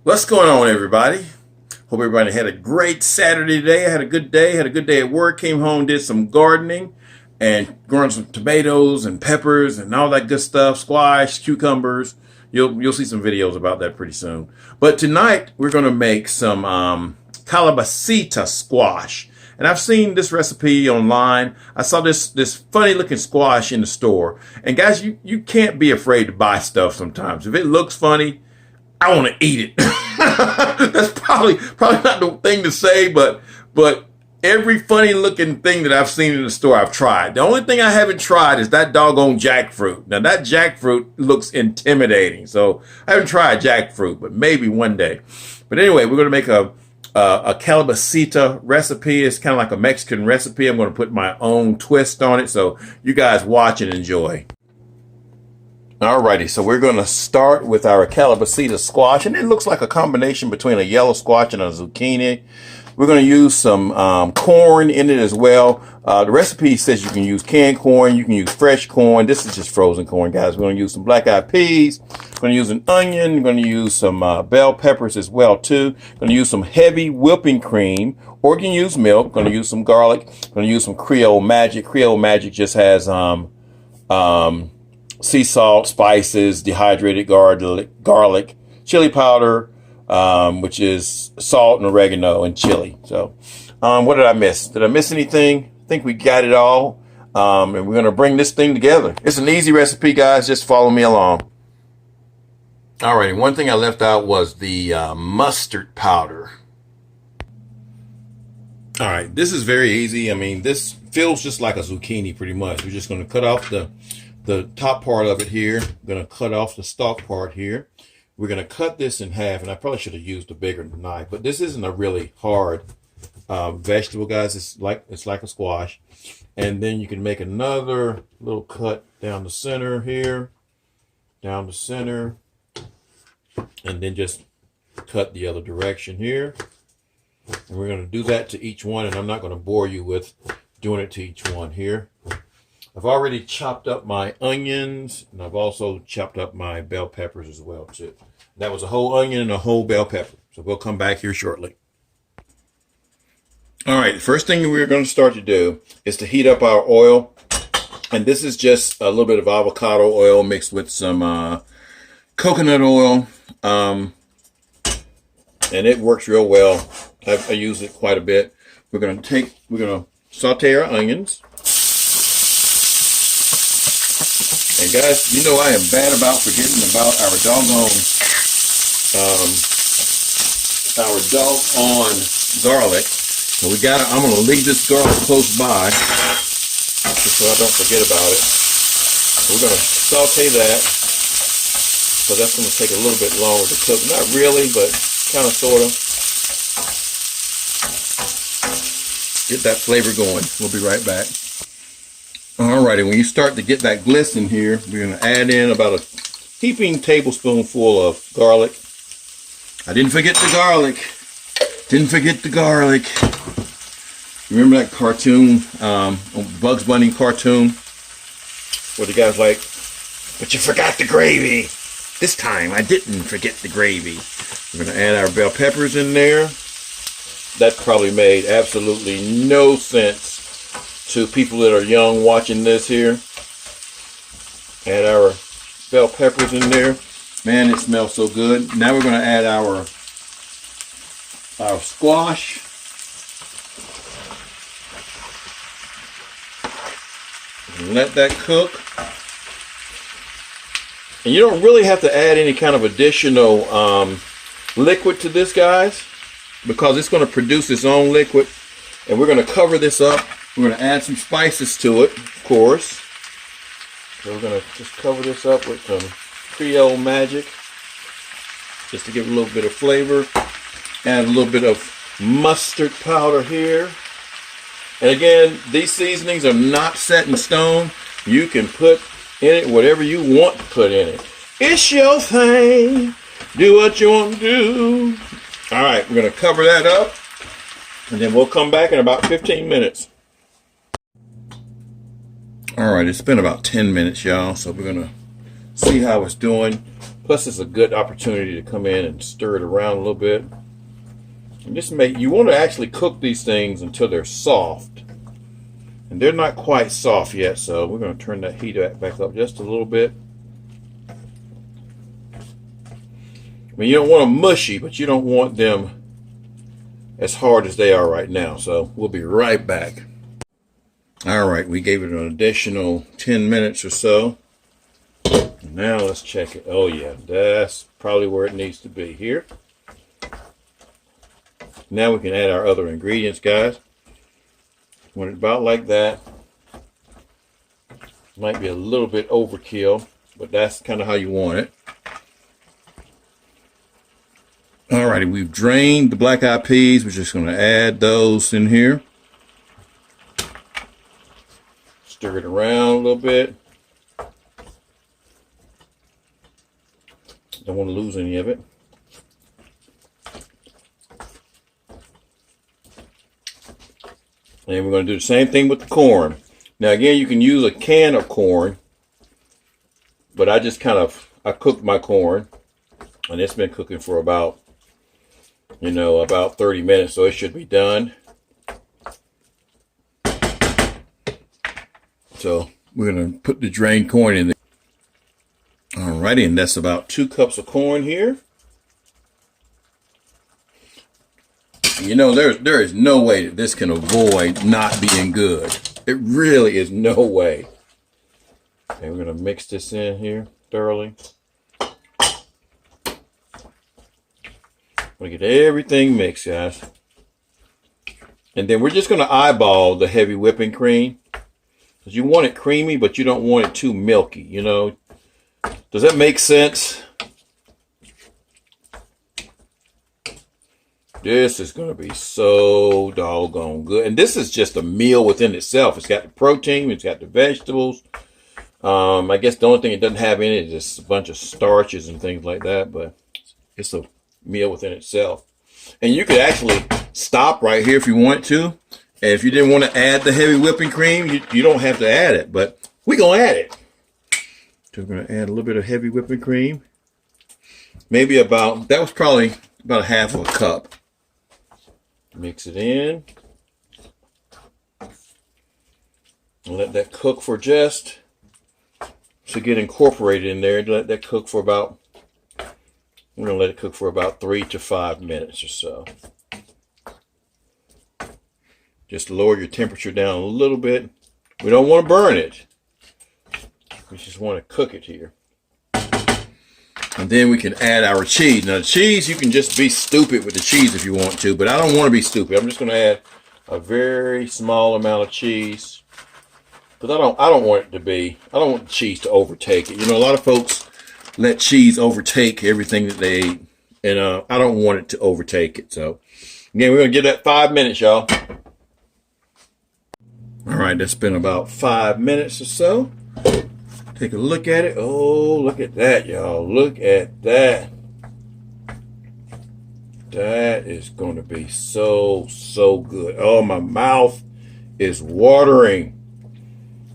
What's going on, everybody? Hope everybody had a great Saturday today. I had a good day. Had a good day at work. Came home, did some gardening, and growing some tomatoes and peppers and all that good stuff. Squash, cucumbers. You'll see some videos about that pretty soon. But tonight we're gonna make some Calabacita squash. And I've seen this recipe online. I saw this funny looking squash in the store. And guys, you can't be afraid to buy stuff sometimes. If it looks funny, I want to eat it. That's probably not the thing to say, but every funny looking thing that I've seen in the store, I've tried. The only thing I haven't tried is that doggone jackfruit. Now that jackfruit looks intimidating, so I haven't tried jackfruit, but maybe one day. But anyway, we're gonna make a Calabacita recipe. It's kind of like a Mexican recipe. I'm gonna put my own twist on it, so you guys watch and enjoy. Alrighty, so we're going to start with our Calabacita squash, and it looks like a combination between a yellow squash and a zucchini. We're going to use some corn in it as well. The recipe says you can use canned corn, you can use fresh corn. This is just frozen corn, guys. We're going to use some black-eyed peas. We're going to use an onion. We're going to use some bell peppers as well, too. We're going to use some heavy whipping cream, or you can use milk. We're going to use some garlic. We're going to use some Creole Magic. Creole Magic just has sea salt, spices, dehydrated garlic, chili powder, which is salt and oregano and chili. So, what did I miss? Did I miss anything? I think we got it all. And we're going to bring this thing together. It's an easy recipe, guys. Just follow me along. Alrighty, one thing I left out was the mustard powder. All right, this is very easy. I mean, this feels just like a zucchini pretty much. We're just going to cut off the top part of it here. We're going to cut off the stalk part here. We're going to cut this in half, and I probably should have used a bigger knife, but this isn't a really hard vegetable, guys. It's like a squash. And then you can make another little cut down the center here, down the center, and then just cut the other direction here. And we're going to do that to each one, and I'm not going to bore you with doing it to each one here. I've already chopped up my onions, and I've also chopped up my bell peppers as well, too. That was a whole onion and a whole bell pepper. So we'll come back here shortly. All right, the first thing we're going to start to do is to heat up our oil. And this is just a little bit of avocado oil mixed with some coconut oil. And it works real well. I use it quite a bit. We're going to saute our onions. And guys, you know I am bad about forgetting about our doggone garlic. So I'm gonna leave this garlic close by just so I don't forget about it. So we're gonna saute that. So that's gonna take a little bit longer to cook. Not really, but kind of sorta. Get that flavor going. We'll be right back. Alrighty, when you start to get that glisten here, we're going to add in about a heaping tablespoonful of garlic. I didn't forget the garlic. Didn't forget the garlic. Remember that cartoon, Bugs Bunny cartoon? Where the guy's like, but you forgot the gravy. This time I didn't forget the gravy. We're going to add our bell peppers in there. That probably made absolutely no sense to people that are young watching this here. Add our bell peppers in there. Man, it smells so good. Now we're going to add our squash. And let that cook. And you don't really have to add any kind of additional liquid to this, guys, because it's going to produce its own liquid. And we're going to cover this up. We're going to add some spices to it, of course. So we're going to just cover this up with some Creole Magic, just to give it a little bit of flavor. Add a little bit of mustard powder here. And again, these seasonings are not set in stone. You can put in it whatever you want to put in it. It's your thing. Do what you want to do. All right, we're going to cover that up, and then we'll come back in about 15 minutes. All right, it's been about 10 minutes, y'all, so we're going to see how it's doing. Plus, it's a good opportunity to come in and stir it around a little bit. And just you want to actually cook these things until they're soft. And they're not quite soft yet, so we're going to turn that heat back up just a little bit. I mean, you don't want them mushy, but you don't want them as hard as they are right now. So we'll be right back. All right, we gave it an additional 10 minutes or so. Now let's check it. Oh yeah, that's probably where it needs to be here. Now we can add our other ingredients, guys. When it's about like that, might be a little bit overkill, but that's kind of how you want it. Alrighty, we've drained the black-eyed peas. We're just going to add those in here. Stir it around a little bit. Don't want to lose any of it. And we're going to do the same thing with the corn. Now again, you can use a can of corn, but I just I cooked my corn, and it's been cooking for about 30 minutes, so it should be done. So we're going to put the drained corn in there. Alrighty, and that's about 2 cups of corn here. You know, there is no way that this can avoid not being good. It really is no way. Okay, we're going to mix this in here thoroughly. We're going to get everything mixed, guys. And then we're just going to eyeball the heavy whipping cream. Because you want it creamy, but you don't want it too milky, you know. Does that make sense? This is going to be so doggone good. And this is just a meal within itself. It's got the protein. It's got the vegetables. I guess the only thing it doesn't have in it is just a bunch of starches and things like that. But it's a meal within itself. And you could actually stop right here if you want to. And if you didn't want to add the heavy whipping cream, you don't have to add it. But we're going to add it. So we're going to add a little bit of heavy whipping cream. Maybe that was probably about a half of a cup. Mix it in. And let that cook for just to get incorporated in there. Let that cook for about, we're going to let it cook for about 3 to 5 minutes or so. Just lower your temperature down a little bit. We don't want to burn it. We just want to cook it here. And then we can add our cheese. Now the cheese, you can just be stupid with the cheese if you want to, but I don't want to be stupid. I'm just going to add a very small amount of cheese. Because I don't want the cheese to overtake it. You know, a lot of folks let cheese overtake everything that they eat. And I don't want it to overtake it. So again, we're going to give that 5 minutes, y'all. All right, that's been about 5 minutes or so. Take a look at it. Oh, look at that, y'all. Look at that. That is going to be so, so good. Oh, my mouth is watering.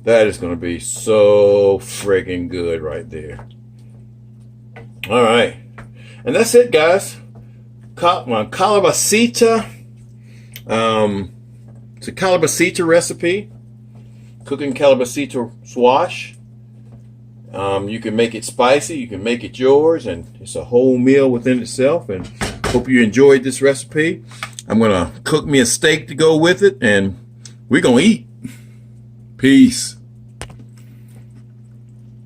That is going to be so friggin' good right there. All right. And that's it, guys. Calabacita. It's a Calabacita recipe. Cooking Calabacita squash. You can make it spicy. You can make it yours. And it's a whole meal within itself. And hope you enjoyed this recipe. I'm going to cook me a steak to go with it. And we're going to eat. Peace.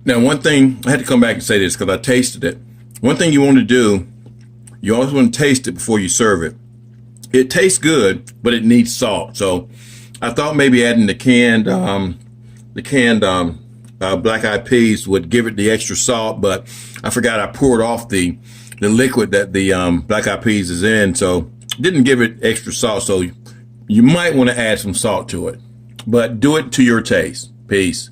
Now, one thing, I had to come back and say this because I tasted it. One thing you want to do, you always want to taste it before you serve it. It tastes good, but it needs salt. So I thought maybe adding the canned black-eyed peas would give it the extra salt, but I forgot I poured off the liquid that the black-eyed peas is in, so didn't give it extra salt. So you might want to add some salt to it, but do it to your taste. Peace.